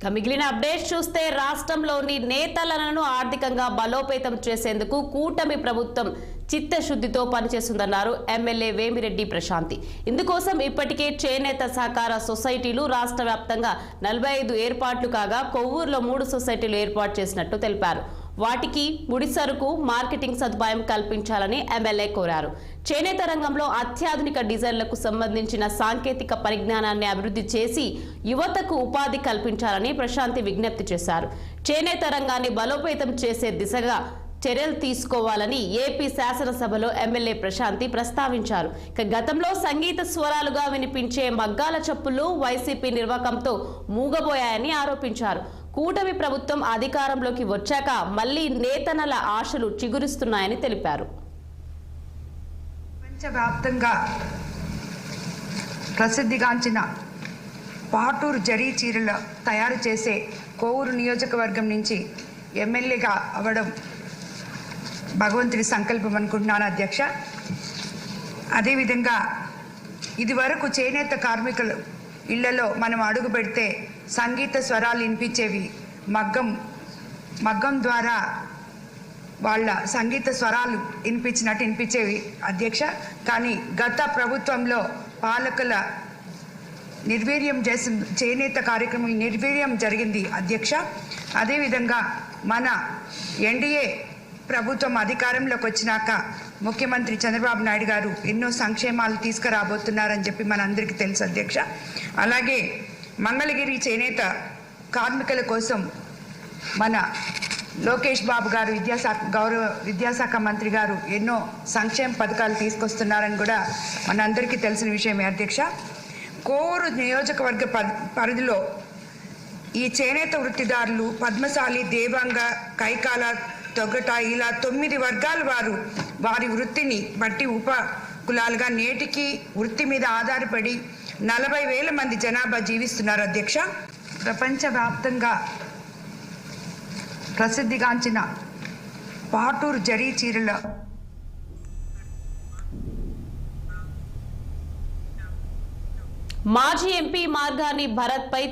మిగిలిన అప్డేట్స్ చూస్తే రాష్ట్రంలోని నేతలను ఆర్థికంగా బలోపేతం చేసేందుకు కూటమి ప్రభుత్వం చిత్తశుద్ధితో పనిచేస్తుందన్నారు ఎమ్మెల్యే వేమిరెడ్డి ప్రశాంతి. ఇందుకోసం ఇప్పటికే చేనేత సహకార సొసైటీలు రాష్ట్ర వ్యాప్తంగా 45 ఏర్పాట్లు కాగా కొవ్వూరులో 3 సొసైటీలు ఏర్పాటు చేసినట్టు తెలిపారు. వాటికి ముడిసరుకు మార్కెటింగ్ సదుపాయం కల్పించాలని ఎమ్మెల్యే కోరారు. చేనేత రంగంలో అత్యాధునిక డిజైన్లకు సంబంధించిన సాంకేతిక పరిజ్ఞానాన్ని అభివృద్ధి చేసి యువతకు ఉపాధి కల్పించాలని ప్రశాంతి విజ్ఞప్తి చేశారు. చేనేత రంగాన్ని బలోపేతం చేసే దిశగా చర్యలు తీసుకోవాలని ఏపీ శాసనసభలో ఎమ్మెల్యే ప్రశాంతి ప్రస్తావించారు. గతంలో సంగీత స్వరాలుగా వినిపించే మగ్గాల చప్పులు వైసీపీ నిర్వాకంతో మూగబోయాయని ఆరోపించారు. కూటమి ప్రభుత్వం అధికారంలోకి వచ్చాక మళ్లీ నేతనల ఆశలు చిగురిస్తున్నాయని తెలిపారు. ప్రపంచవ్యాప్తంగా ప్రసిద్ధిగాంచిన పాటూరు జరీ చీరలు తయారు చేసే కోవూరు నియోజకవర్గం నుంచి ఎమ్మెల్యేగా అవ్వడం భగవంతుడి సంకల్పం అనుకుంటున్నాను అధ్యక్ష. అదేవిధంగా ఇదివరకు చేనేత కార్మికులు ఇళ్లలో మనం అడుగు పెడితే సంగీత స్వరాలు వినిపించేవి. మగ్గం ద్వారా వాళ్ళ సంగీత స్వరాలు వినిపించేవి అధ్యక్ష. కానీ గత ప్రభుత్వంలో పాలకుల నిర్వీర్యం చేసి చేనేత కార్యక్రమం నిర్వీర్యం జరిగింది అధ్యక్ష. అదేవిధంగా మన ఎన్డీఏ ప్రభుత్వం అధికారంలోకి వచ్చినాక ముఖ్యమంత్రి చంద్రబాబు నాయుడు గారు ఎన్నో సంక్షేమాలు తీసుకురాబోతున్నారని చెప్పి మనందరికీ తెలుసు అధ్యక్ష. అలాగే మంగళగిరి చేనేత కార్మికుల కోసం మన లోకేష్ బాబు గారు గౌరవ విద్యాశాఖ మంత్రి గారు ఎన్నో సంక్షేమ పథకాలు తీసుకొస్తున్నారని కూడా మనందరికీ తెలిసిన విషయమే అధ్యక్ష. కోవూరు నియోజకవర్గ పరిధిలో ఈ చేనేత వృత్తిదారులు పద్మశాలి, దేవాంగ, కైకాల, తొగట ఇలా 9 వర్గాల వారు వారి వృత్తిని బట్టి ఉప కులాలుగా నేటికి వృత్తి మీద ఆధారపడి 40,000 మంది జనాభా జీవిస్తున్నారు అధ్యక్ష. ప్రపంచవ్యాప్తంగా ప్రసిద్ధిగాంచిన పాటూరు జరీ చీరల మాజీ ఎంపీ మార్గాని భరత్ పై